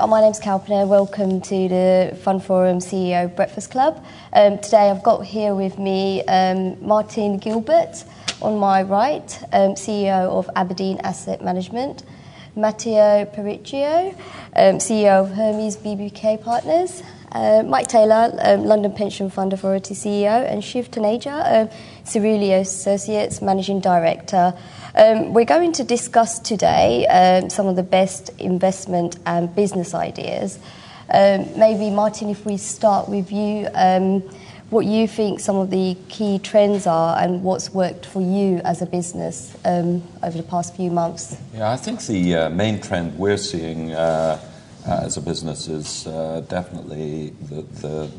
my name's Kalpana. Welcome to the FundForum CEO Breakfast Club. Today I've got here with me Martin Gilbert on my right, CEO of Aberdeen Asset Management, Matteo Perruccio, CEO of Hermes BPK Partners, Mike Taylor, London Pension Fund Authority CEO, and Shiv Taneja, Cerulli Associates Managing Director. We're going to discuss today some of the best investment and business ideas. Maybe, Martin, if we start with you, what you think some of the key trends are and what's worked for you as a business over the past few months. Yeah, I think the main trend we're seeing as a business is definitely the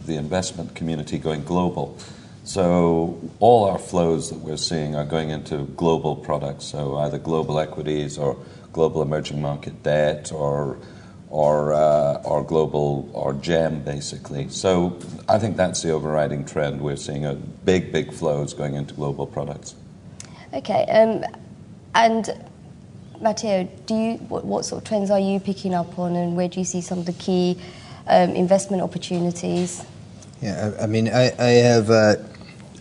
investment community going global. So all our flows that we're seeing are going into global products, so either global equities or global emerging market debt or global or GEM, basically. So I think that's the overriding trend. We're seeing a big flows going into global products. Okay, and Matteo, what sort of trends are you picking up on, and where do you see some of the key investment opportunities? Yeah, I mean,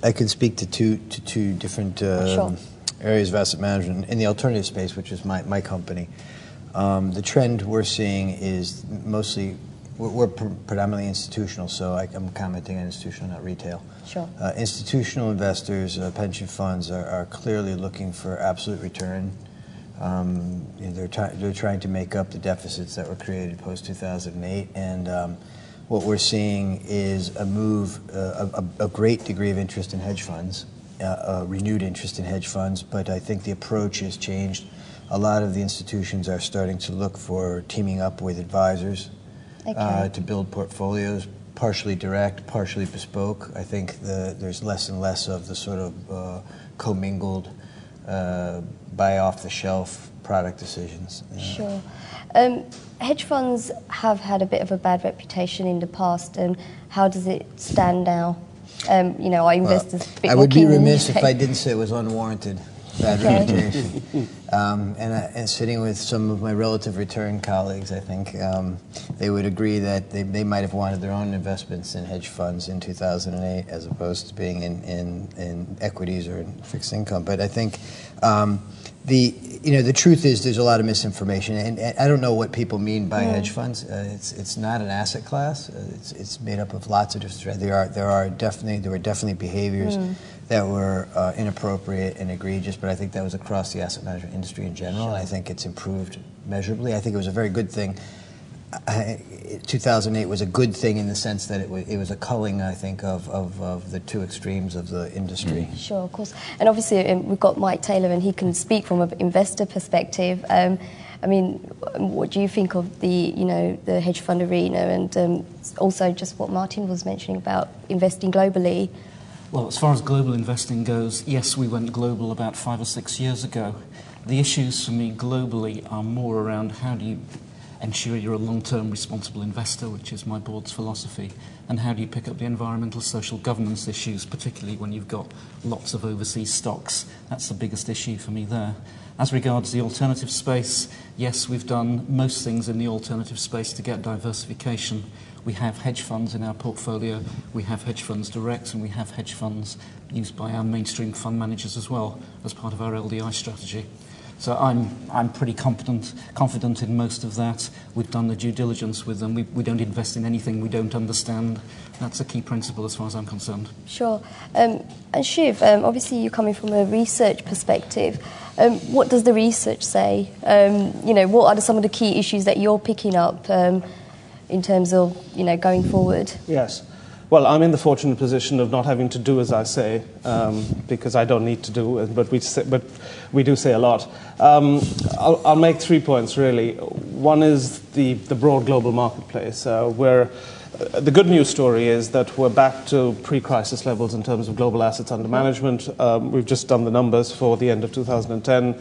I can speak to two different areas of asset management. In the alternative space, which is my company, the trend we're seeing is mostly, we're predominantly institutional, so I'm commenting on institutional, not retail. Sure. Institutional investors, pension funds are clearly looking for absolute return. They're trying to make up the deficits that were created post-2008, and what we're seeing is a move, a great degree of interest in hedge funds, a renewed interest in hedge funds, but I think the approach has changed. A lot of the institutions are starting to look for teaming up with advisors to build portfolios, partially direct, partially bespoke. I think there's less and less of the sort of commingled, buy off-the-shelf product decisions. Sure. Hedge funds have had a bit of a bad reputation in the past, and how does it stand now? Are investors a bit I would be remiss if I didn't say it was unwarranted bad reputation. And sitting with some of my relative return colleagues, I think they would agree that they might have wanted their own investments in hedge funds in 2008 as opposed to being in equities or in fixed income. But I think the truth is there's a lot of misinformation, and I don't know what people mean by hedge funds. It's not an asset class. It's made up of lots of different. There were definitely behaviors that were inappropriate and egregious, but I think that was across the asset management industry in general. And I think it's improved measurably. I think it was a very good thing. 2008 was a good thing in the sense that it was a culling, I think, of the two extremes of the industry. Sure, of course. And obviously we've got Mike Taylor, and he can speak from an investor perspective. I mean, what do you think of the hedge fund arena, and also just what Martin was mentioning about investing globally? Well, as far as global investing goes, yes, we went global about 5 or 6 years ago. The issues for me globally are more around how do you ensure you're a long-term responsible investor, which is my board's philosophy, and how do you pick up the environmental, social governance issues, particularly when you've got lots of overseas stocks. That's the biggest issue for me there. As regards the alternative space, yes, we've done most things in the alternative space to get diversification. We have hedge funds in our portfolio, we have hedge funds direct, and we have hedge funds used by our mainstream fund managers as well as part of our LDI strategy. So I'm pretty confident in most of that. We've done the due diligence with them. We don't invest in anything we don't understand. That's a key principle as far as I'm concerned. Sure. And Shiv, obviously you're coming from a research perspective. What does the research say? What are some of the key issues that you're picking up in terms of going forward? Yes. Well, I'm in the fortunate position of not having to do as I say, because I don't need to do, but we do say a lot. I'll make 3 points, really. One is the broad global marketplace, where the good news story is that we're back to pre-crisis levels in terms of global assets under management. We've just done the numbers for the end of 2010.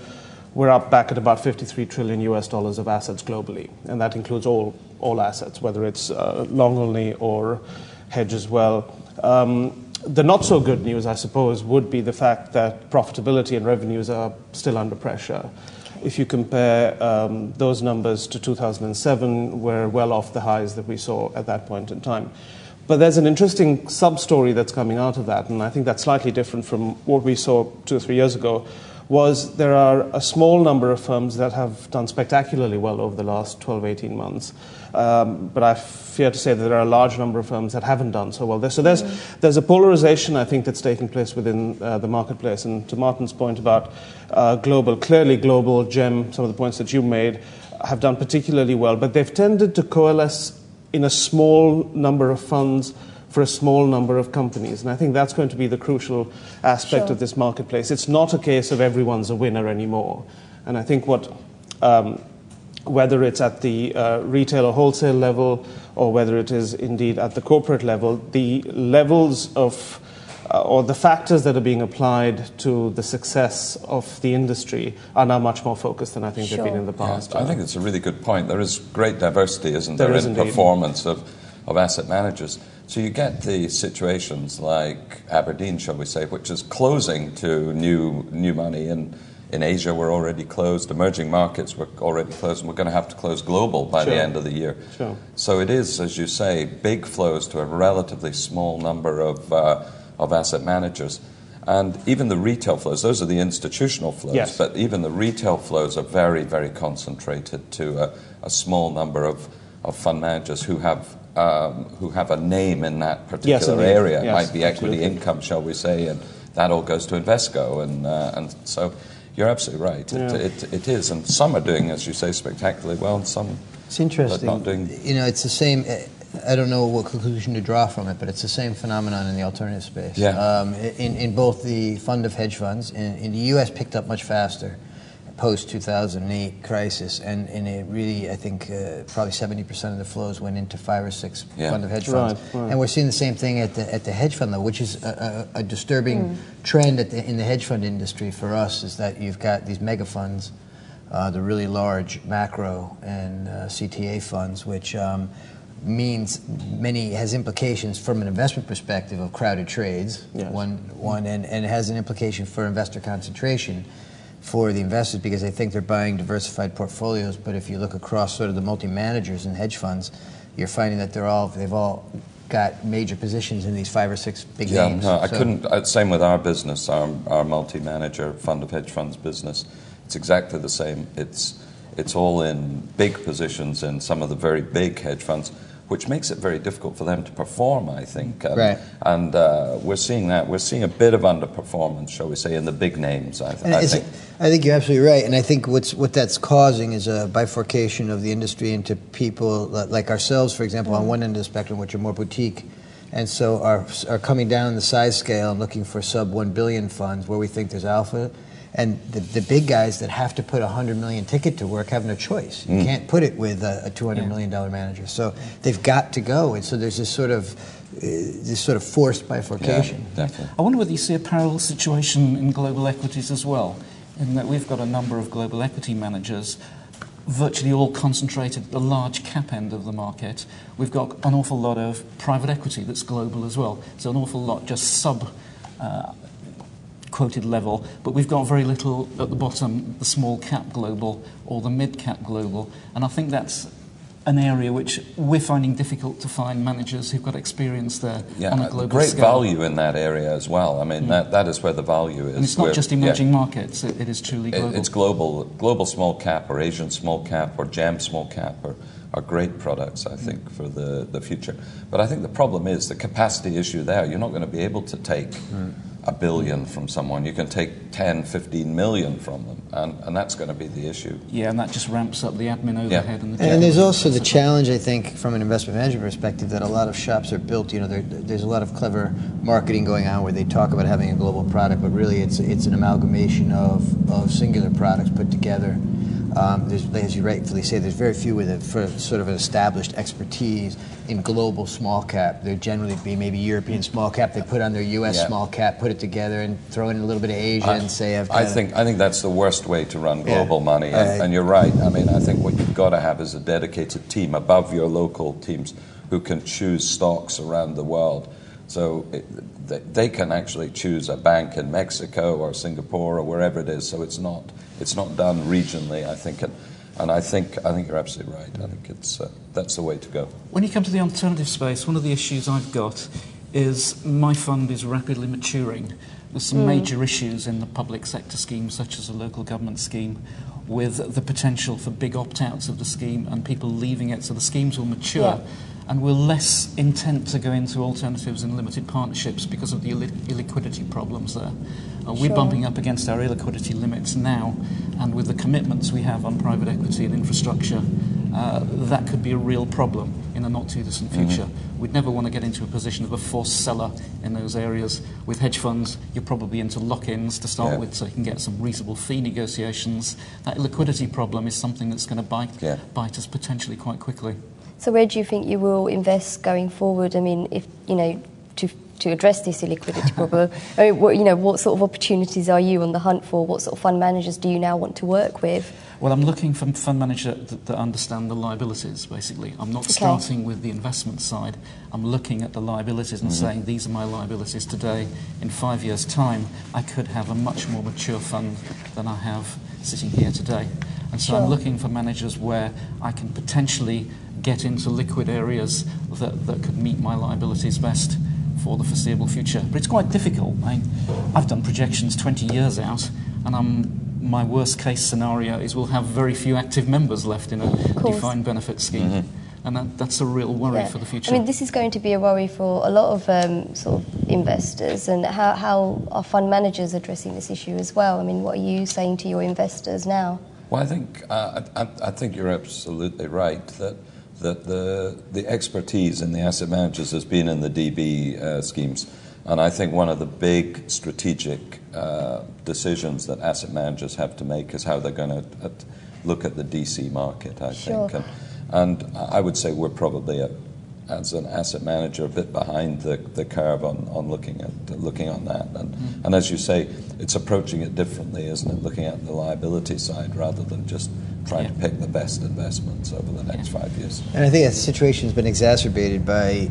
We're up back at about $53 trillion of assets globally, and that includes all assets, whether it's long only or hedge as well. The not so good news, I suppose, would be the fact that profitability and revenues are still under pressure. if you compare those numbers to 2007, we're well off the highs that we saw at that point in time. But there's an interesting sub-story that's coming out of that, and I think that's slightly different from what we saw 2 or 3 years ago, was there are a small number of firms that have done spectacularly well over the last 12, 18 months. But I fear to say that there are a large number of firms that haven't done so well. So there's a polarization, I think, that's taking place within the marketplace. And to Martin's point about global, clearly global, GEM, some of the points that you made, have done particularly well. But they've tended to coalesce in a small number of funds for a small number of companies. And I think that's going to be the crucial aspect of this marketplace. It's not a case of everyone's a winner anymore. And I think whether it's at the retail or wholesale level, or whether it is indeed at the corporate level, the levels of or the factors that are being applied to the success of the industry are now much more focused than I think they've been in the past. Yeah, I think it's a really good point. There is great diversity, isn't there, in performance of asset managers. So you get the situations like Aberdeen, shall we say, which is closing to new money. In Asia, we're already closed. Emerging markets, we're already closed. And we're going to have to close global by the end of the year. Sure. So it is, as you say, big flows to a relatively small number of asset managers. And even the retail flows, those are the institutional flows, but even the retail flows are very, very concentrated to a small number of fund managers who have a name in that particular area. It might be equity income, shall we say, and that all goes to Invesco. And so you're absolutely right. It is. And some are doing, as you say, spectacularly well, and some it's interesting. Not doing. You know, it's the same. I don't know what conclusion to draw from it, but it's the same phenomenon in the alternative space. Yeah. In both the fund of hedge funds, in the U.S. picked up much faster post-2008 crisis, and it really, I think, probably 70% of the flows went into 5 or 6 fund of hedge funds. Right. And we're seeing the same thing at the hedge fund level, which is a disturbing trend in the hedge fund industry for us, is that you've got these mega funds, the really large macro and CTA funds, which means has implications from an investment perspective of crowded trades, one, and it has an implication for investor concentration for the investors, because I think they're buying diversified portfolios. But if you look across sort of the multi-managers and hedge funds, you're finding that they've all got major positions in these 5 or 6 big names. No, I couldn't. Same with our business, our multi-manager fund of hedge funds business. It's exactly the same. It's all in big positions in some of the very big hedge funds, which makes it very difficult for them to perform, I think. And we're seeing that. We're seeing a bit of underperformance, shall we say, in the big names, I think. I think you're absolutely right. And I think what that's causing is a bifurcation of the industry into people like ourselves, for example, on one end of the spectrum, which are more boutique, and so are coming down the size scale and looking for sub-1 billion funds where we think there's alpha. And the big guys that have to put a $100 million ticket to work have no choice. You can't put it with a $200 million manager. So they've got to go. And so there's this sort of forced bifurcation. Yeah, definitely. I wonder whether you see a parallel situation in global equities as well, in that we've got a number of global equity managers, virtually all concentrated at the large cap end of the market. We've got an awful lot of private equity that's global as well. So an awful lot just quoted level, but we've got very little at the bottom, the small cap global or the mid cap global, and I think that's an area which we're finding difficult to find managers who've got experience there on a global great scale. Value in that area as well. I mean, that is where the value is. And it's not just emerging markets, it is truly global. It's global small cap or Asian small cap or GEM small cap are great products, I think, for the future. But I think the problem is the capacity issue there. You're not going to be able to take $1 billion from someone. You can take 10, 15 million from them, and that's going to be the issue. Yeah, and that just ramps up the admin overhead. And there's also the challenge, I think, from an investment management perspective, that a lot of shops are built, there's a lot of clever marketing going on where they talk about having a global product, but really it's an amalgamation of singular products put together. There's, as you rightfully say, there's very few with sort of an established expertise in global small cap. There'd generally be maybe European small cap. They put on their U.S. small cap, put it together, and throw in a little bit of Asia and say, I think that's the worst way to run global money. And you're right. I mean, I think what you've got to have is a dedicated team above your local teams who can choose stocks around the world. So they can actually choose a bank in Mexico or Singapore or wherever it is. So it's not done regionally, I think. And I think you're absolutely right. I think that's the way to go. When you come to the alternative space, one of the issues I've got is my fund is rapidly maturing. There's some major issues in the public sector scheme, such as a local government scheme, with the potential for big opt-outs of the scheme and people leaving it, so the schemes will mature. Yeah. And we're less intent to go into alternatives and limited partnerships because of the illiquidity problems there. We're bumping up against our illiquidity limits now, and with the commitments we have on private equity and infrastructure, that could be a real problem in the not-too-distant future. We'd never want to get into a position of a forced seller in those areas. With hedge funds, you're probably into lock-ins to start with, so you can get some reasonable fee negotiations. That illiquidity problem is something that's going to bite us potentially quite quickly. So where do you think you will invest going forward? I mean, if to address this illiquidity problem, I mean, what sort of opportunities are you on the hunt for? What sort of fund managers do you now want to work with? Well, I'm looking for fund managers that understand the liabilities, basically. I'm not starting with the investment side. I'm looking at the liabilities and saying, these are my liabilities today. In 5 years' time, I could have a much more mature fund than I have sitting here today. And so I'm looking for managers where I can potentially get into liquid areas that could meet my liabilities best for the foreseeable future. But it's quite difficult. I've done projections 20 years out, and my worst case scenario is we'll have very few active members left in a defined benefit scheme. And that's a real worry for the future. I mean, this is going to be a worry for a lot of sort of investors. And how are fund managers addressing this issue as well? I mean, what are you saying to your investors now? Well, I think you're absolutely right that the expertise in the asset managers has been in the DB schemes. And I think one of the big strategic decisions that asset managers have to make is how they're going to look at the DC market, I think. And I would say we're probably, as an asset manager, a bit behind the curve on looking on that. And as you say, it's approaching it differently, isn't it? Looking at the liability side rather than just trying to pick the best investments over the next 5 years. And I think that situation has been exacerbated by,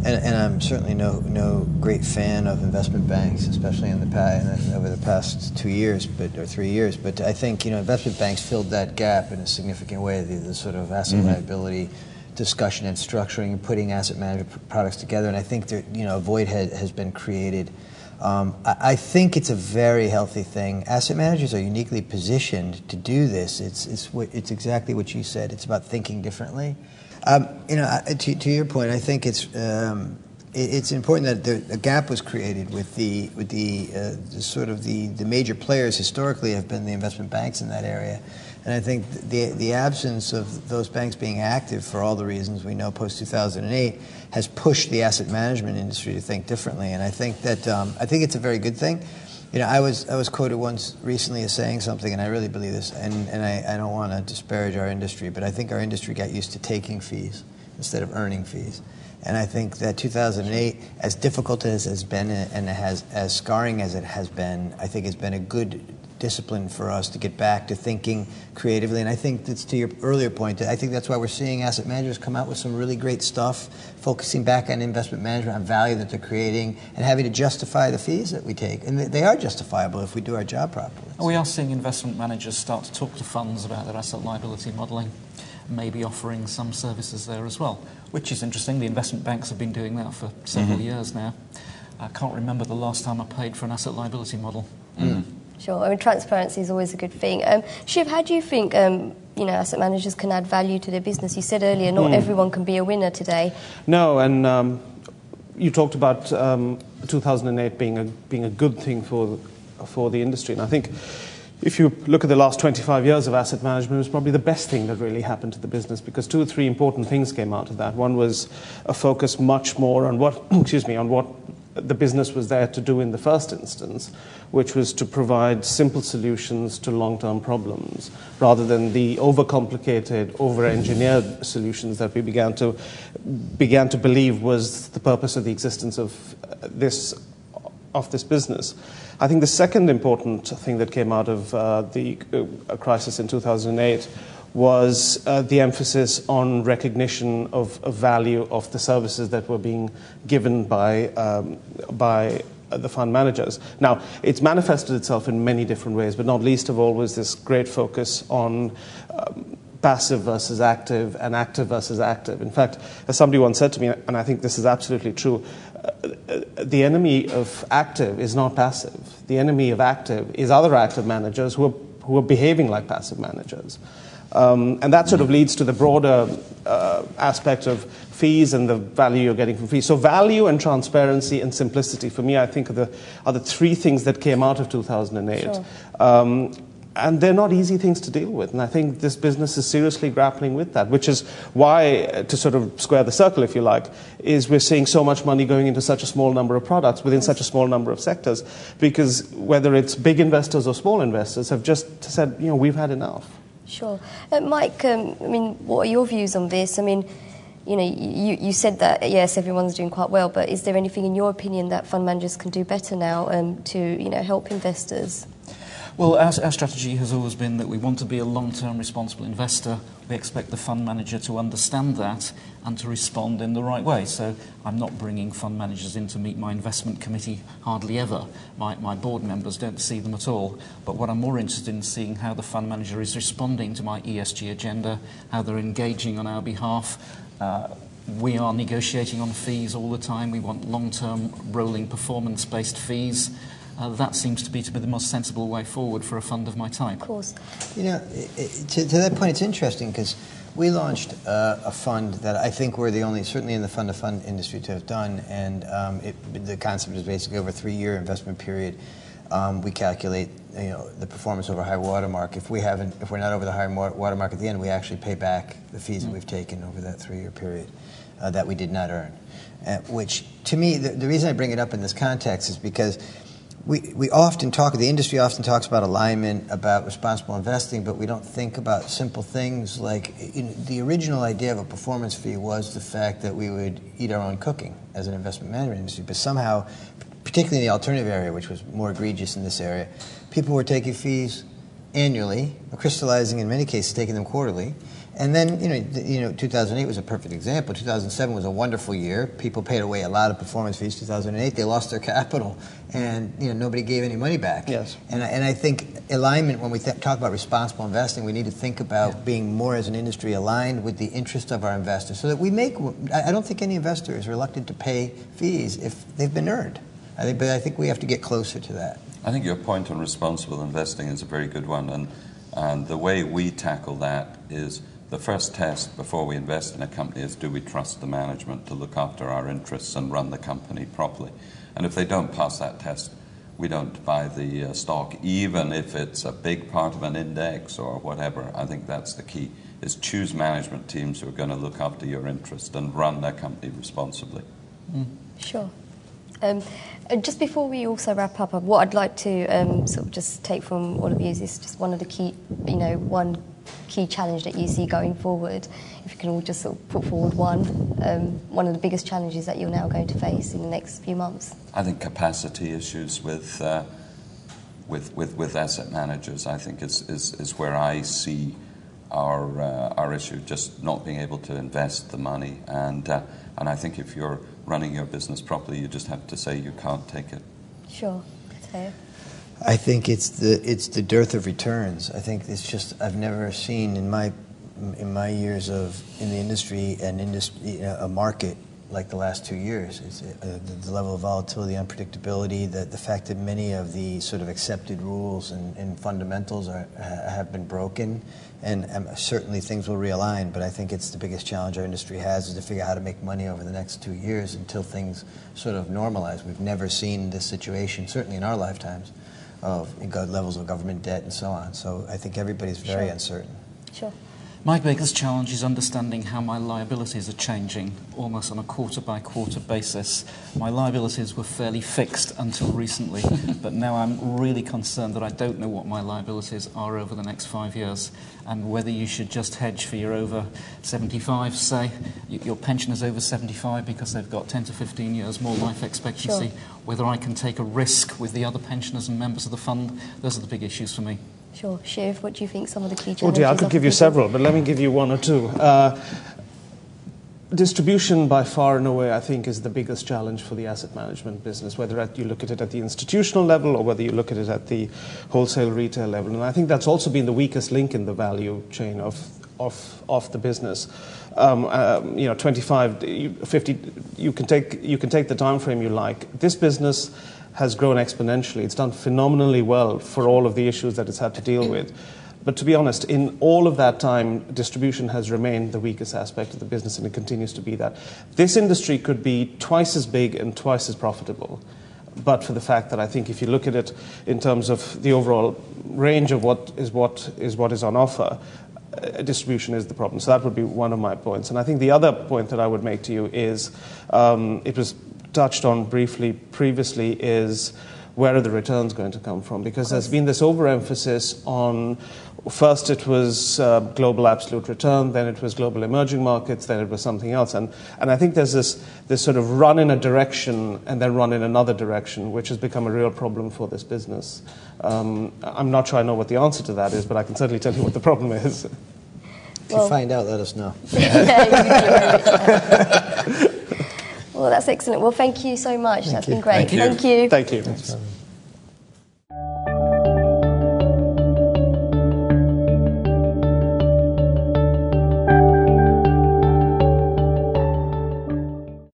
and I'm certainly no great fan of investment banks, especially over the past 2 years, or 3 years. But I think investment banks filled that gap in a significant way. The sort of asset liability discussion and structuring and putting asset management products together. And I think that a void has been created. I think it's a very healthy thing. Asset managers are uniquely positioned to do this. It's exactly what you said. It's about thinking differently. To your point, I think it's important that a gap was created with the major players historically have been the investment banks in that area. And I think the absence of those banks being active for all the reasons we know post-2008 has pushed the asset management industry to think differently. And I think that I think it's a very good thing. I was quoted once recently as saying something, and I really believe this, and I don't want to disparage our industry, but I think our industry got used to taking fees instead of earning fees. And I think that 2008, as difficult as it has been and as scarring as it has been, I think it's been a good discipline for us to get back to thinking creatively. And I think that's to your earlier point. I think that's why we're seeing asset managers come out with some really great stuff, focusing back on investment management, on value that they're creating, and having to justify the fees that we take. And they are justifiable if we do our job properly. We are seeing investment managers start to talk to funds about their asset liability modelling, maybe offering some services there as well, which is interesting. The investment banks have been doing that for several years now. I can't remember the last time I paid for an asset liability model. Sure. I mean, transparency is always a good thing. Shiv, how do you think asset managers can add value to their business? You said earlier, not everyone can be a winner today. No, and you talked about 2008 being a good thing for the industry, and I think if you look at the last 25 years of asset management, it was probably the best thing that really happened to the business, because 2 or 3 important things came out of that. One was a focus much more on what the business was there to do in the first instance, which was to provide simple solutions to long-term problems, rather than the overcomplicated, over-engineered solutions that we began to believe was the purpose of the existence of this business. I think the second important thing that came out of the crisis in 2008 was the emphasis on recognition of value of the services that were being given by the fund managers. Now, it's manifested itself in many different ways, but not least of all was this great focus on passive versus active and active versus active. In fact, as somebody once said to me, and I think this is absolutely true, the enemy of active is not passive. The enemy of active is other active managers who are behaving like passive managers. And that sort of leads to the broader aspect of fees and the value you're getting from fees. So value and transparency and simplicity, for me, I think are the three things that came out of 2008. Sure. And they're not easy things to deal with. And I think this business is seriously grappling with that, which is why, to sort of square the circle, if you like, is we're seeing so much money going into such a small number of products within such a small number of sectors. Because whether it's big investors or small investors have just said, we've had enough. Sure. Mike, I mean, what are your views on this? I mean, you said that, yes, everyone's doing quite well, but is there anything in your opinion that fund managers can do better now to, help investors? Well, our strategy has always been that we want to be a long-term responsible investor. We expect the fund manager to understand that and to respond in the right way. So I'm not bringing fund managers in to meet my investment committee, hardly ever. My board members don't see them at all. But what I'm more interested in seeing how the fund manager is responding to my ESG agenda, how they're engaging on our behalf. We are negotiating on fees all the time. We want long-term rolling performance-based fees. That seems to be the most sensible way forward for a fund of my type. Of course. To that point, it's interesting because we launched a fund that I think we're the only, certainly in the fund-to-fund industry, to have done, and the concept is basically over a 3-year investment period. We calculate, the performance over high watermark. If we're not over the high watermark at the end, we actually pay back the fees that we've taken over that 3-year period that we did not earn. Which, to me, the reason I bring it up in this context is because we often the industry often talks about alignment, about responsible investing, but we don't think about simple things like the original idea of a performance fee was the fact that we would eat our own cooking as an investment management industry. But somehow, particularly in the alternative area, which was more egregious in this area, people were taking fees annually, crystallizing in many cases, taking them quarterly. And then, 2008 was a perfect example. 2007 was a wonderful year. People paid away a lot of performance fees. 2008, they lost their capital, and nobody gave any money back. Yes. And I think alignment, when we talk about responsible investing, we need to think about being more as an industry aligned with the interest of our investors, so that we make. I don't think any investor is reluctant to pay fees if they've been earned. But I think we have to get closer to that. I think your point on responsible investing is a very good one, and the way we tackle that is. The first test before we invest in a company is, do we trust the management to look after our interests and run the company properly? And if they don't pass that test, we don't buy the stock, even if it's a big part of an index or whatever. I think that's the key, is choose management teams who are going to look after your interest and run their company responsibly. Sure. Just before we also wrap up, what I'd like to sort of just take from all of you is just one of the key, one key challenge that you see going forward. If you can all just sort of put forward one of the biggest challenges that you're now going to face in the next few months. I think capacity issues with asset managers, I think is where I see our issue, just not being able to invest the money, and I think if you're running your business properly, you just have to say you can't take it. Sure. So. I think it's the dearth of returns. I think it's just, I've never seen in my years in the industry a market like the last 2 years. It's the level of volatility, unpredictability, the fact that many of the sort of accepted rules and fundamentals have been broken, and certainly things will realign, but I think it's the biggest challenge our industry has, is to figure out how to make money over the next 2 years until things sort of normalize. We've never seen this situation, certainly in our lifetimes, of levels of government debt and so on. So I think everybody's very uncertain. Sure. My biggest challenge is understanding how my liabilities are changing almost on a quarter-by-quarter basis. My liabilities were fairly fixed until recently, but now I'm really concerned that I don't know what my liabilities are over the next 5 years, and whether you should just hedge for your over 75, say, your pensioners over 75 because they've got 10 to 15 years more life expectancy, whether I can take a risk with the other pensioners and members of the fund. Those are the big issues for me. Sure. Shiv, what do you think some of the key Oh challenges dear, I are could for give you people? several, but let me give you one or two. Distribution, by far and away, I think, is the biggest challenge for the asset management business, whether you look at it at the institutional level or whether you look at it at the wholesale retail level. And I think that's also been the weakest link in the value chain of the business. 25, 50, you can take the time frame you like. This business has grown exponentially. It's done phenomenally well for all of the issues that it's had to deal with. But to be honest, in all of that time, distribution has remained the weakest aspect of the business, and it continues to be that. This industry could be twice as big and twice as profitable, but for the fact that I think if you look at it in terms of the overall range of what is on offer, distribution is the problem. So that would be one of my points. And I think the other point that I would make to you is, it was touched on briefly previously, is where are the returns going to come from? Because there's been this overemphasis on, first it was global absolute return, then it was global emerging markets, then it was something else. And I think there's this sort of run in a direction and then run in another direction, which has become a real problem for this business. I'm not sure I know what the answer to that is, but I can certainly tell you what the problem is. If you find out, let us know. Well, that's excellent. Well, thank you so much. That's been great. Thank you. Thank you. Thank you.